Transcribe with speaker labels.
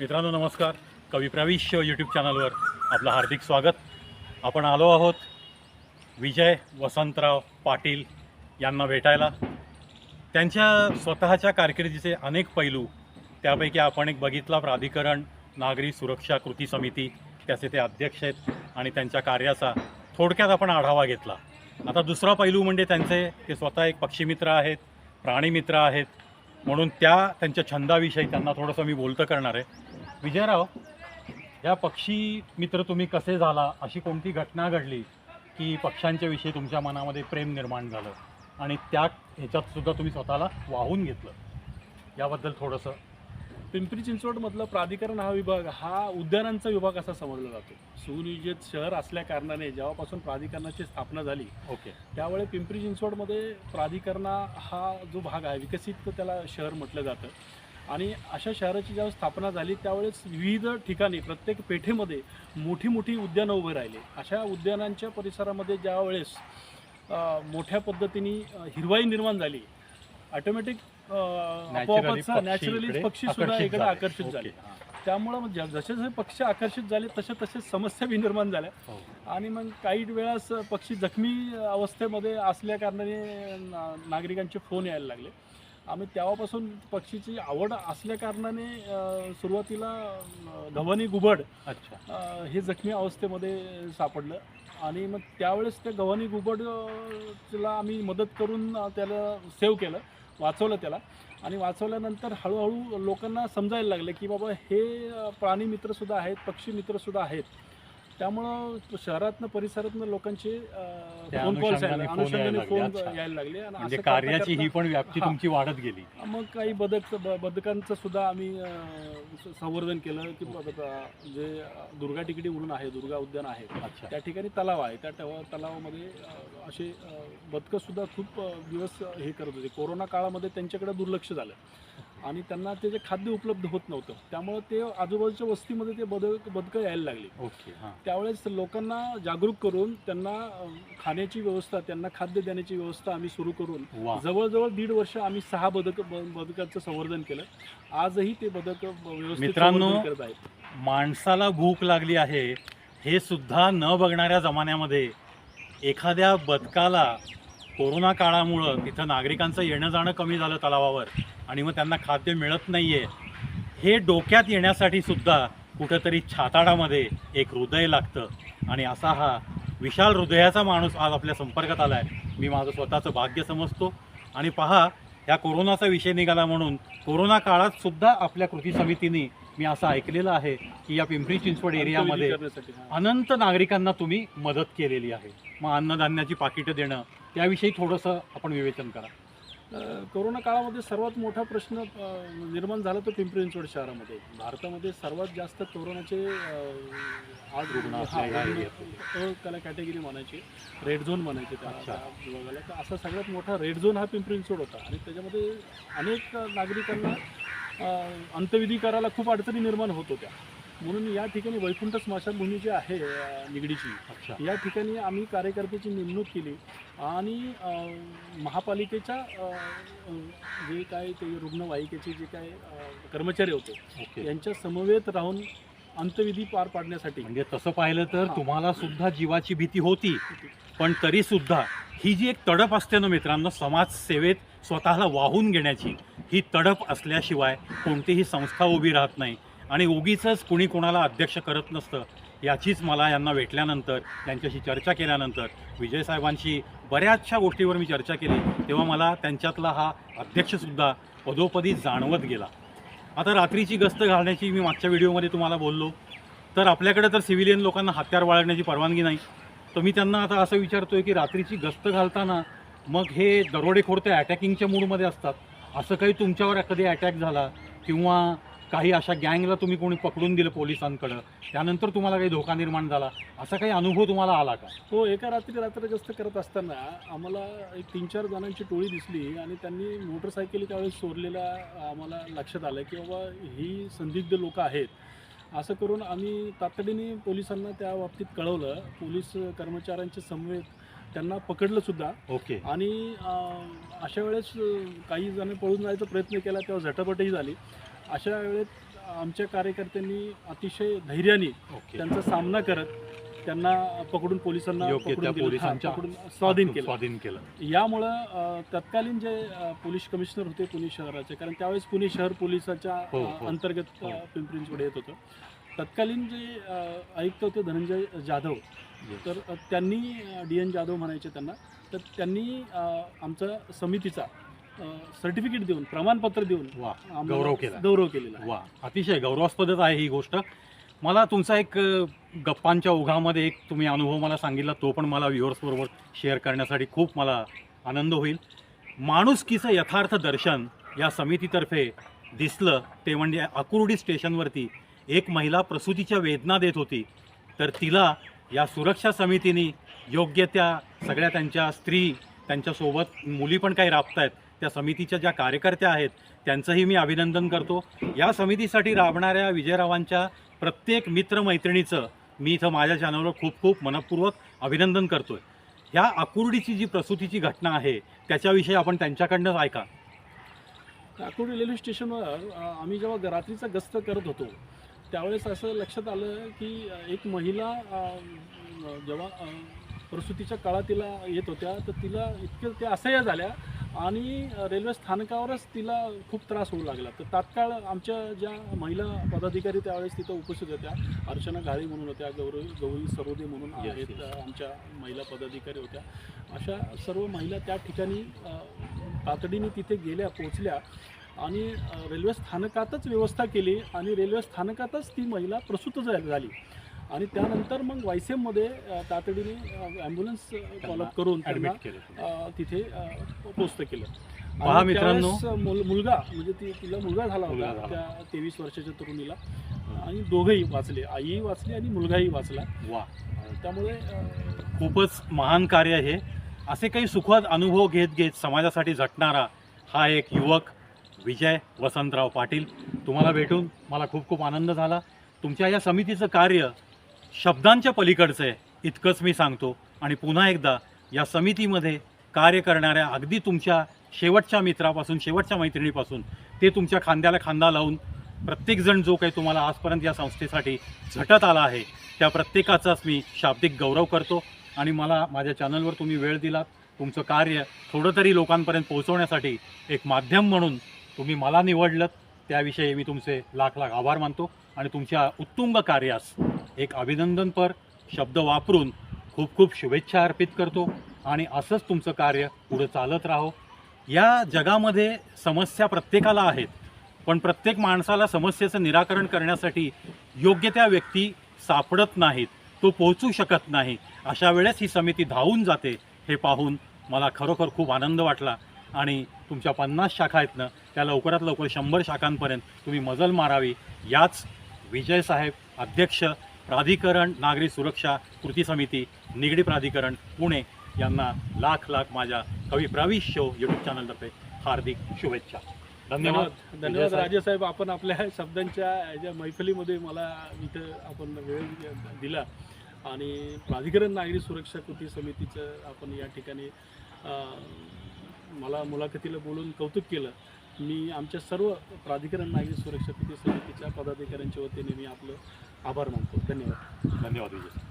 Speaker 1: मित्रांनो नमस्कार. कवी प्रविष्य यूट्यूब चॅनलवर आपलं हार्दिक स्वागत. आपण आलो आहोत विजय वसंतराव पाटील यांना भेटायला. त्यांच्या स्वतःच्या कारकिर्दीचे अनेक पैलू, त्यापैकी आपण एक बघितला प्राधिकरण नागरी सुरक्षा कृती समिती, त्याचे ते अध्यक्ष आहेत आणि त्यांच्या कार्याचा थोडक्यात आपण आढावा घेतला. आता दुसरा पैलू म्हणजे ते स्वतः एक पक्षीमित्र आहेत, प्राणीमित्र आहेत, म्हणून त्यांच्या छंदाविषयी त्यांना थोडंसं मी बोलतं करणार आहे. विजयराव, या पक्षी मित्र तुम्ही कसे झाला, अशी कोणती घटना घडली की पक्ष्यांच्या विषयी तुमच्या मनामध्ये प्रेम निर्माण झालं आणि ह्याच्यात सुद्धा तुम्ही स्वतःला वाहून घेतलं, याबद्दल थोडंसं.
Speaker 2: पिंपरी चिंचवडमधलं प्राधिकरण हा विभाग हा उद्यानांचा विभाग असा समजला जातो. सुनियोजित शहर असल्या कारणाने जेव्हापासून प्राधिकरणाची स्थापना झाली
Speaker 1: ओके,
Speaker 2: त्यावेळी पिंपरी चिंचवडमध्ये प्राधिकरणा हा जो भाग आहे विकसित त्याला शहर म्हटलं जातं. आणि अशा शहराची जेव्हा स्थापना झाली त्यावेळेस विविध ठिकाणी प्रत्येक पेठेमध्ये मोठी मोठी उद्यानं उभे राहिली. अशा उद्यानांच्या परिसरामध्ये ज्यावेळेस मोठ्या पद्धतीने हिरवाई निर्माण झाली, ऑटोमॅटिक आपोआपच नॅचरली पक्षी सुद्धा इकडे आकर्षित झाले. त्यामुळं जसे जसे पक्षी आकर्षित झाले तसे तसे समस्या बी निर्माण झाल्या. आणि मग काही वेळास पक्षी जखमी अवस्थेमध्ये असल्या कारणाने नागरिकांचे फोन यायला लागले. आम्ही तेव्हापासून पक्षीची आवड असल्या कारणाने सुरुवातीला गव्हाणी घुबड हे जखमी अवस्थेमध्ये सापडलं. आणि मग त्यावेळेस त्या गव्हाणी घुबडला आम्ही मदत करून त्याला सेव्ह केलं, वाचवलं त्याला. आणि वाचवल्यानंतर हळूहळू लोकांना समजायला लागलं की बाबा हे प्राणीमित्रसुद्धा आहेत, पक्षीमित्रसुद्धा आहेत. त्यामुळं शहरातनं परिसरातनं लोकांचे फोन कॉल्स अनुषंगाने फोन यायला लागले. आणि
Speaker 1: कार्याची ही पण व्याप्ती तुमची वाढत गेली.
Speaker 2: मग काही बदकांचं सुद्धा आम्ही संवर्धन केलं की जे दुर्गा टिकडी म्हणून आहे, दुर्गा उद्यान आहे, त्या ठिकाणी तलाव आहे. त्या तलावामध्ये असे बदकंसुद्धा खूप दिवस हे करत होते. कोरोना काळामध्ये त्यांच्याकडे दुर्लक्ष झालं आणि त्यांना ते जे खाद्य उपलब्ध होत नव्हतं, त्यामुळे ते आजूबाजूच्या वस्तीमध्ये ते बदकं यायला लागली.
Speaker 1: ओके,
Speaker 2: त्यावेळेस लोकांना जागरूक करून त्यांना खाण्याची व्यवस्था, त्यांना खाद्य देण्याची व्यवस्था आम्ही सुरू करून जवळजवळ 1.5 वर्ष आम्ही 6 बदकांचं संवर्धन केलं. आजही ते बदक व्यवस्थित
Speaker 1: मित्रांनो
Speaker 2: करत आहेत.
Speaker 1: माणसाला भूक लागली आहे हे सुद्धा न बघणाऱ्या जमान्यामध्ये एखाद्या बदकाला कोरोना काळामुळं तिथं नागरिकांचं येणं जाणं कमी झालं तलावावर आणि मग त्यांना खाद्य मिळत नाही आहे, हे डोक्यात येण्यासाठी सुद्धा कुठंतरी छाताडामध्ये एक हृदय लागतं. आणि असा हा विशाल हृदयाचा माणूस आज आपल्या संपर्कात आला आहे, मी माझं स्वतःचं भाग्य समजतो. आणि पहा, ह्या कोरोनाचा विषय निघाला म्हणून कोरोना काळात सुद्धा आपल्या कृती समितीने मी असं ऐकलेलं आहे की या पिंपरी चिंचवड एरियामध्ये अनंत नागरिकांना तुम्ही मदत केलेली आहे. मग अन्नधान्याची पाकिटं देणं, त्याविषयी थोडंसं आपण विवेचन करा.
Speaker 2: कोरोना काळामध्ये सर्वात मोठा प्रश्न निर्माण झाला तो पिंपरी चिंचवड शहरामध्ये. भारतामध्ये सर्वात जास्त कोरोनाचे आज रुग्ण त्याला कॅटेगरी म्हणायची, रेड झोन म्हणायचे त्या विभागाला. तर असा सगळ्यात मोठा रेड झोन हा पिंपरी चिंचवड होता. आणि त्याच्यामध्ये अनेक नागरिकांना अंत्यविधी करायला खूप अडचणी निर्माण होत होत्या. म्हणून या ठिकाणी वैकुंठ स्मशानभूमी जी आहे निगडीची, या ठिकाणी आम्ही कार्यकर्त्याची नेमणूक केली. आणि महापालिकेच्या जे काय ते रुग्णवाहिकेचे जे काय कर्मचारी होते यांच्या समवेत राहून अंत्यविधी पार पाडण्यासाठी.
Speaker 1: म्हणजे तसं पाहिलं तर तुम्हाला सुद्धा जीवाची भीती होती, पण तरी सुद्धा ही जी एक तडप असते ना मित्रांनो, समाजसेवेत स्वतःला वाहून घेण्याची, ही तडप असल्याशिवाय कोणतीही संस्था उभी राहत नाही. आणि उगीचंच कुणी कोणाला अध्यक्ष करत नसतं, याचीच मला यांना भेटल्यानंतर, त्यांच्याशी चर्चा केल्यानंतर, विजयसाहेबांशी बऱ्याचशा गोष्टीवर मी चर्चा केली, तेव्हा मला त्यांच्यातला हा अध्यक्षसुद्धा पदोपदी जाणवत गेला. आता रात्रीची गस्त घालण्याची मी मागच्या व्हिडिओमध्ये तुम्हाला बोललो, तर आपल्याकडे तर सिव्हिलियन लोकांना हत्यार बाळगण्याची परवानगी नाही. तर मी त्यांना आता असं विचारतोय की रात्रीची गस्त घालताना मग हे दरोडेखोर ते अटॅकिंगच्या मूडमध्ये असतात, असं काही तुमच्यावर कधी अटॅक झाला किंवा काही अशा गँगला तुम्ही कोणी पकडून दिलं पोलिसांकडं, त्यानंतर तुम्हाला काही धोका निर्माण झाला, असा काही अनुभव तुम्हाला आला का?
Speaker 2: हो, एका रात्र गस्त करत असताना आम्हाला एक 3-4 जणांची टोळी दिसली आणि त्यांनी मोटरसायकली त्यावेळेस चोरलेला आम्हाला लक्षात आलं की बाबा ही संदिग्ध लोक आहेत. असं करून आम्ही तातडीने पोलिसांना त्या बाबतीत कळवलं. पोलीस कर्मचाऱ्यांच्या समवेत त्यांना पकडलंसुद्धा.
Speaker 1: ओके.
Speaker 2: आणि अशा वेळेस काही जण पळून जायचा प्रयत्न केला, तेव्हा झटापटही झाली. अशा वेळेत आमच्या कार्यकर्त्यांनी अतिशय धैर्याने
Speaker 1: ओके.
Speaker 2: त्यांचा सामना करत त्यांना पकडून पोलिसांना
Speaker 1: योग्य त्या
Speaker 2: पकडून दिलं,
Speaker 1: पोलिसांच्या
Speaker 2: पकडून स्वाधीन केलं.
Speaker 1: स्वाधीन केलं.
Speaker 2: यामुळं तत्कालीन जे पोलीस कमिशनर होते पुणे शहराचे, कारण त्यावेळेस पुणे शहर पोलिसाच्या
Speaker 1: हो, हो.
Speaker 2: अंतर्गत
Speaker 1: हो.
Speaker 2: पिंपरी चिंचवड येत होतं. तत्कालीन जे आयुक्त होते धनंजय जाधव, तर त्यांनी DN जाधव म्हणायचे त्यांना, तर त्यांनी आमचा समितीचा सर्टिफिकेट देऊन, प्रमाणपत्र देऊन
Speaker 1: वा,
Speaker 2: आम्हाला
Speaker 1: गौरव केला.
Speaker 2: केलेला आहे.
Speaker 1: वा, अतिशय गौरवास्पदच आहे ही गोष्ट. मला तुमचा एक गप्पांच्या ओघामध्ये एक तुम्ही अनुभव मला सांगितला, तो पण मला व्ह्युअर्सबरोबर शेअर करण्यासाठी खूप मला आनंद होईल. माणुसकीचं यथार्थ दर्शन या समितीतर्फे दिसलं ते म्हणजे अकुर्डी स्टेशनवरती एक महिला प्रसूतीच्या वेदना देत होती, तर तिला या सुरक्षा समितीने योग्य त्या सगळ्या त्यांच्या स्त्री, त्यांच्यासोबत मुली पण काही राबतायत, त्या समितीच्या ज्या कार्यकर्त्या आहेत त्यांचंही मी अभिनंदन करतो. या समितीसाठी राबणाऱ्या विजयरावांच्या प्रत्येक मित्रमैत्रिणीचं मी इथं माझ्या चॅनलवर खूप खूप मनपूर्वक अभिनंदन करतो आहे. ह्या अकुर्डीची जी प्रसूतीची घटना आहे त्याच्याविषयी आपण त्यांच्याकडनंच ऐका.
Speaker 2: अकोडी रेल्वे स्टेशनवर आम्ही जेव्हा रात्रीचा गस्त करत होतो त्यावेळेस असं लक्षात आलं की एक महिला जेव्हा प्रसूतीच्या काळात तिला येत होत्या, तर तिला इतक्या त्या असह्य झाल्या आणि रेल्वे स्थानकावरच तिला खूप त्रास होऊ लागला. तर तात्काळ आमच्या ज्या महिला पदाधिकारी त्यावेळेस तिथं उपस्थित होत्या, अर्चना घाळे म्हणून होत्या, गौरी सरोदे म्हणून आहेत आमच्या महिला पदाधिकारी होत्या, अशा सर्व महिला त्या ठिकाणी तातडीने तिथे गेल्या, पोचल्या आणि रेल्वे स्थानकातच व्यवस्था केली आणि रेल्वे स्थानकातच ती महिला प्रसूत झाली आणि त्यानंतर मग वायसेममध्ये तातडीने ॲम्ब्युलन्स कॉलअप करून त्यांना तिथे पोस्ट केलं.
Speaker 1: पहा मित्रांनो,
Speaker 2: मुलगा म्हणजे तिला मुलगा झाला होता त्या 23 वर्षाच्या तरुणीला, आणि दोघंही वाचले, आईही वाचली आणि मुलगाही वाचला.
Speaker 1: वा,
Speaker 2: त्यामुळे
Speaker 1: खूपच महान कार्य हे. असे काही सुखद अनुभव घेत घेत समाजासाठी झटणारा हा एक युवक विजय वसंतराव पाटील. तुम्हाला भेटून मला खूप खूप आनंद झाला. तुमच्या या समितीचं कार्य शब्दांच्या पलीकडचं आहे इतकंच मी सांगतो. आणि पुन्हा एकदा या समितीमध्ये कार्य करणाऱ्या अगदी तुमच्या शेवटच्या मित्रापासून, शेवटच्या मैत्रिणीपासून ते तुमच्या खांद्याला खांदा लावून प्रत्येकजण जो काही तुम्हाला आजपर्यंत या संस्थेसाठी झटत आला आहे त्या प्रत्येकाचाच मी शाब्दिक गौरव करतो. आणि मला माझ्या चॅनलवर तुम्ही वेळ दिलात, तुमचं कार्य थोडं तरी लोकांपर्यंत पोहोचवण्यासाठी एक माध्यम म्हणून तुम्ही मला निवडलं, त्याविषयी मी तुमचे लाख लाख आभार मानतो. आणि तुमच्या उत्तुंग कार्यास एक अभिनंदनपर शब्द वापरून खूप खूप शुभेच्छा अर्पित करतो. आणि असंच तुमचं कार्य पुढे चालत राहो. या जगामध्ये समस्या प्रत्येकाला आहेत, पण प्रत्येक माणसाला समस्येचं निराकरण करण्यासाठी योग्य त्या व्यक्ती सापडत नाहीत, तो पोहोचू शकत नाही. अशा वेळेस ही समिती धावून जाते हे पाहून मला खरोखर खूप आनंद वाटला. आणि तुमच्या 50 शाखा आहेत ना, त्या लवकरात लवकर 100 शाखांपर्यंत तुम्ही मजल मारावी. याच विजयसाहेब, अध्यक्ष, प्राधिकरण नागरी सुरक्षा कृती समिती, निगडी प्राधिकरण पुणे यांना लाख लाख माझ्या कवी प्रवीश शो यूट्यूब चॅनलतर्फे हार्दिक शुभेच्छा. धन्यवाद.
Speaker 2: धन्यवाद राजेसाहेब, आपण आपल्या शब्दांच्या याच्या मैफलीमध्ये मला इथं आपण वेळ दिला आणि प्राधिकरण नागरी सुरक्षा कृती समितीचं आपण या ठिकाणी मला मुलाखतीला बोलून कौतुक केलं. मी आमच्या सर्व प्राधिकरण नागरी सुरक्षा कृती समितीच्या पदाधिकाऱ्यांच्या वतीने मी आपलं आभार मानतो. धन्यवाद.
Speaker 1: धन्यवाद विजय.